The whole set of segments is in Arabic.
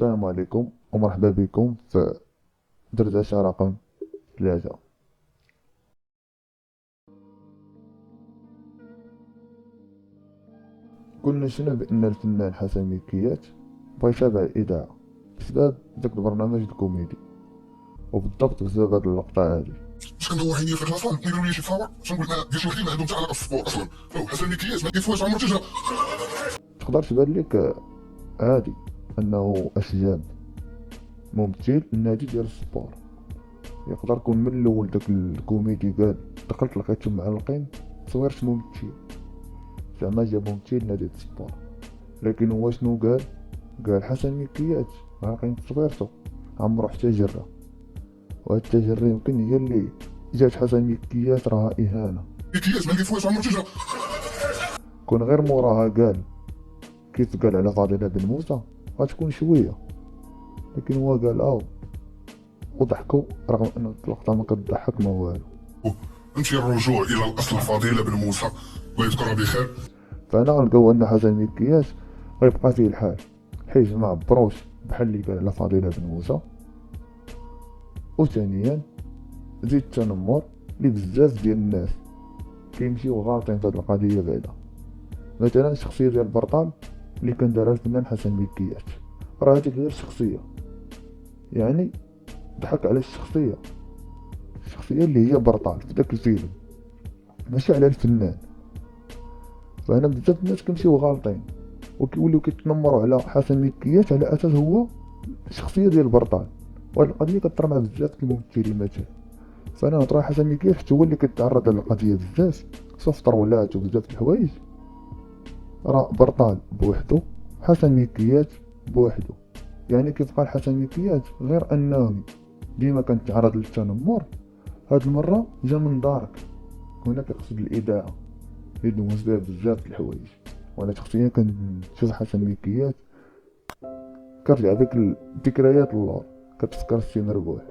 السلام عليكم ومرحبا بكم في دردشة رقم 3. كنا شفنا بأن الفنان حسن مكياج بغا يتابع الإذاعة بسبب داك البرنامج الكوميدي، وبالضبط بسبب هاد اللقطة هادي. باش كندور عينيا في الكلاصون كيديروا لي شي تصاور تنقول انا ديال شي وحدين ما عندهم حتى علاقه بالسبور اصلا. حسن مكياج ما كيفواش عمرو تجرى. تقدر تبان لك عادي أنه أشجان ممثل النادي ديال السبور، يقدر يكون من الأول داك الكوميدي قال دخلت لقيتهم معلقين تصويرت ممثل، زعما جا ممثل نادي السبور. لكن هو شنو قال حسن مكياج عاقين تصويرته عمرو حتى جرة، وهاد التجري يمكن هي اللي جات حسن مكياج راها إهانة. مكياج ما كيفواش عمرو تجرى. كون غير موراها قال كيف قال على فضيلة بن موسى غتكون شوية، لكن هو قال وضحكوا رغم أن اللقطة ما كتضحك ما والو. نمشي الرجوع الى الاصل فضيله بن موسى الله يذكرها بخير. فأنا غنلقاو أن حسن مكياج غيبقى فيه الحال حيت ما عبروش بحال اللي قال على فضيلة بن موسى. وثانيا زيد التنمر اللي بزاف ديال الناس كيمشيو غالطين في هاد القضية بعدا. مثلا الشخصية ديال البرطال اللي كان دارها الفنان حسن مكياج، راه هاديك غير شخصية، يعني ضحك على الشخصية اللي هي برطال في داك الفيلم، ماشي على الفنان. فهنا بزاف الناس كيمشيو غالطين وكيوليو كيتنمروا على حسن مكياج على اساس هو الشخصية ديال برطال، وهاد القضية كطرا مع بزاف الممثلين مثلا. فانا نطرح حسن مكياج حتى هو اللي كيتعرض لهاد القضية بزاف، صوف طرولات وبزاف د الحوايج. راه برطال بوحدو، حسن مكياج بوحدو، يعني كيف قال حسن مكياج غير انه ديما كنتعرض للتنمر، هاد المرة جا من دارك. هنا كيقصد الإذاعة اللي دوز بها بزاف د الحوايج. وانا شخصيا كنشوف حسن مكياج كنرجع بك الذكريات اللور، كتفكر السي مربوح،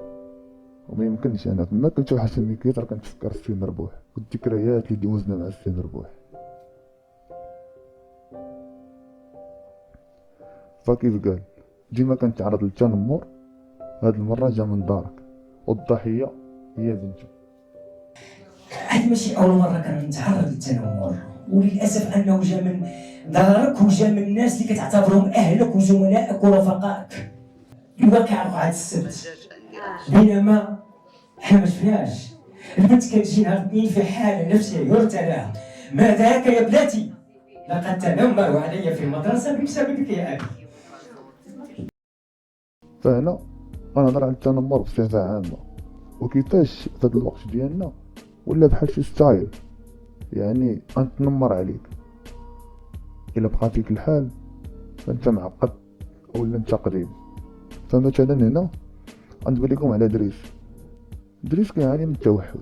وما يمكنش انا فما كنشوف حسن مكياج راه كنتفكر السي مربوح والذكريات اللي دوزنا مع السي مربوح. فكيف قال ديما كنتعرض للتنمر، هاد المرة جا من دارك والضحية هي بنته. هذه ماشي اول مره كنتعرض للتنمر، وللاسف انه جا من دارك وجا من الناس اللي كتعتبرهم اهلك وزملائك ورفقائك. الواقع وقع هذا السبت، بينما حنا ما شفناش. البنت كتجي نهار الاثنين في حاله نفسيه يرثى لها. ما ذاك يا بلاتي؟ لقد تنمروا علي في المدرسه بسببك يا ابي. فهنا غنهضر على التنمر بصفة عامة، وكيفاش في هاد الوقت ديالنا ولا بحال شي ستايل، يعني غنتنمر عليك الا بقى فيك الحال فانت معقد ولا انت قديم. فمثلا هنا غندوي لكم على دريس كيعاني من التوحد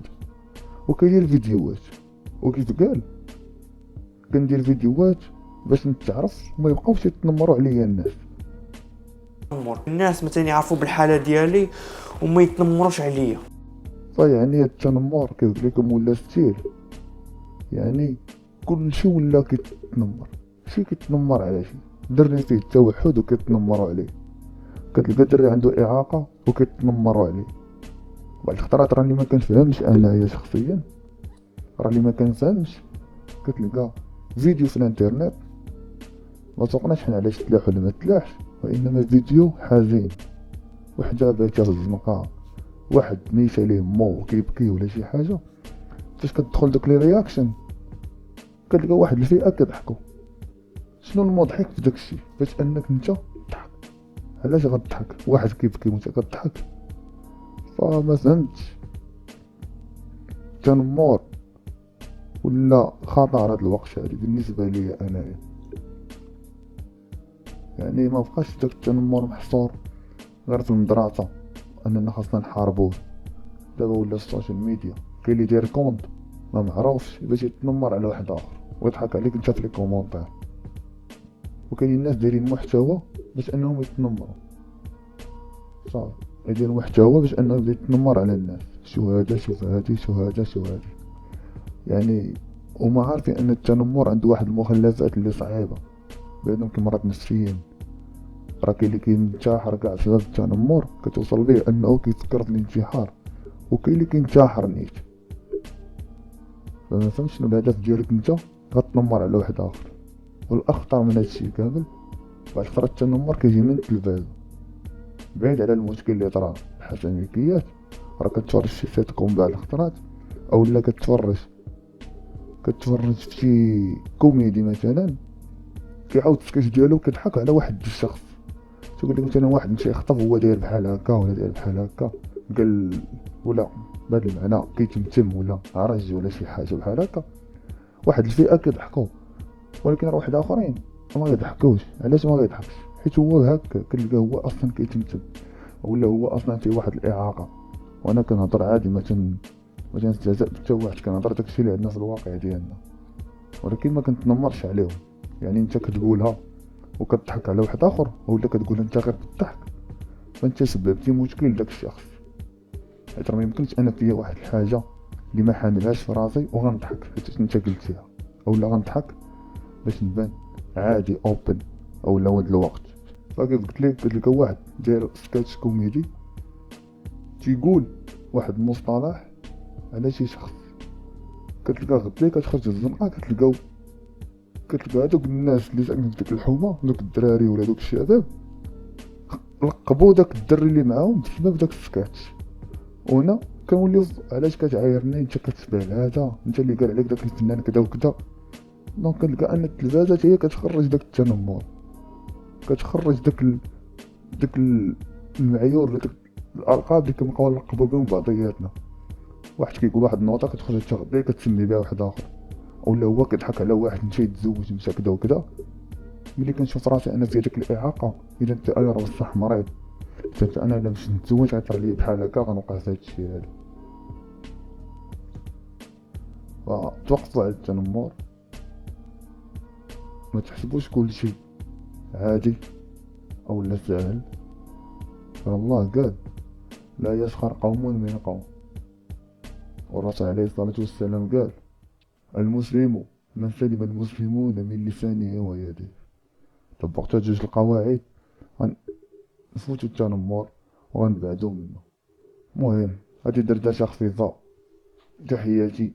وكيدير فيديوهات، وكيف قال كندير فيديوهات باش نتعرف وما يبقاوش يتنمروا عليا الناس مثلا يعرفوا بالحاله ديالي وما يتنمروش عليا. فيعني التنمر كيف قلت لكم ولا ستيل، يعني كلشي ولا كيتنمر، شي كيتنمر على شي دري فيه التوحد وكيتنمروا عليه، كتلقى دري عنده اعاقه وكيتنمروا عليه. بعض الخطرات راني ما كنفهمش انايا شخصيا، راني ما كنفهمش كتلقى فيديو في الانترنت ما سوقناش حنا علاش تلاح ولا ما تلاحش، وانما فيديو حزين، وحده باكا في الزنقه، واحد ميت عليه مو كيبكي ولا شي حاجه، فاش كتدخل دوك لي رياكشن كتلقى واحد الفئه كيضحكوا. شنو المضحك في داكشي؟ باش انك انت تضحك، علاش غتضحك؟ واحد كيبكي وانت كتضحك. فما فهمتش التنمر ولا خطر هاد الوقت هادي بالنسبه لي انايا، يعني ما بقاش داك التنمر محصور غير في المدرسه اننا خاصنا نحاربوه. دابا ولا السوشيال ميديا كاين اللي يدير كونت ما معروفش باش يتنمر على واحد اخر ويضحك عليك انت في لي كومونتير، وكاين الناس دايرين محتوى باش انهم يتنمروا، صافي يدير محتوى باش انه يبدا يتنمر على الناس، شو هذا شوف هادي شو هذا شو هادي، يعني وما عارفين ان التنمر عنده واحد المخلفات اللي صعيبه، بانهم كيمرض نفسيا راه كاين اللي كينتحر كاع بسبب التنمر كتوصل ليه انه كيفكر في الانتحار، وكاين اللي كينتحر نيت. فما فهمتش شنو الهدف ديالك انت غتنمر على واحد اخر. والاخطر من هادشي كامل بعد فترة التنمر كيجي من التلفاز، بعيد على المشكل اللي طرا الحسنيكيات. راه كتفرج شي سيت كوم بعض الخطرات، او لا كتفرج في شي كوميدي مثلا كيعاود السكيتش ديالو كيضحك على واحد الشخص، تقول لك مثلا واحد مشى يخطب هو داير بحال هكا ولا داير بحال هكا، قال ولا بهذا المعنى كيتمتم ولا عرج ولا شي حاجه بحال هكا، واحد الفئه كيضحكوا، ولكن راه واحد اخرين ما يضحكوش. علاش ما يضحكش؟ حيت هو هكا كنلقى هو اصلا كيتمتم، ولا هو اصلا فيه واحد الاعاقه. وانا كنهضر عادي ما تنستهزأ بتا واحد، كنهضر داكشي اللي عندنا في الواقع ديالنا، ولكن ما كنتنمرش عليهم. يعني انت كتقولها وكتضحك على واحد اخر، ولا كتقول انت غير بالضحك، فانت سببتي مشكل داك الشخص. حيت راه ميمكنش انا فيا واحد الحاجه اللي ما حاملهاش في راسي وغنضحك حيت انت قلتيها، اولا غنضحك باش نبان عادي اوبن اولا هاد الوقت. فكيف قلت لك واحد داير سكيتش كوميدي تيقول واحد المصطلح على شي شخص، كتلقى غدي كتخرج الزنقه كتلقى هادوك الناس اللي ساكنين في ديك الحومه، دوك الدراري ولا دوك الشباب لقبوا داك الدري اللي معاهم بسبب داك السكيتش. وهنا كنوليو علاش كتعايرني انت كتبع هذا، انت اللي قال عليك داك الفنان كذا وكذا. دونك كنلقى ان التلفازات هي كتخرج داك التنمر، كتخرج داك المعيور داك الالقاب اللي كنبقاو نلقبوا بهم بعضياتنا. واحد كيقول واحد النوطه كتخرج تغطي كتسمي بها واحد اخر، ولا هو كيضحك على واحد مشى يتزوج مشى كذا وكذا. ملي كنشوف راسي انا في ديك الاعاقه، اذا انت انا راه بصح مريض، حتى انا الا مشيت نتزوج غيطرا لي بحال هكا غنوقع في هادشي هذا. فتوقفوا على التنمر، ما تحسبوش كلشي عادي او لا سهل. فالله قال لا يسخر قوم من قوم، والرسول عليه الصلاة والسلام قال المسلم من سلم المسلمون من لسانه ويده. طبقت جوج القواعد غنفوتو التنمر وغنبعدو منه. المهم هادي دردشة خفيفة، تحياتي،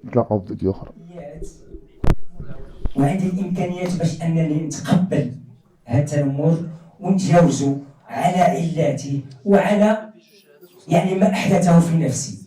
نتلاقاو في فيديو اخر. وعندي الامكانيات باش انني نتقبل هذا التنمر ونتجاوزه على علاته وعلى يعني ما احدثه في نفسي.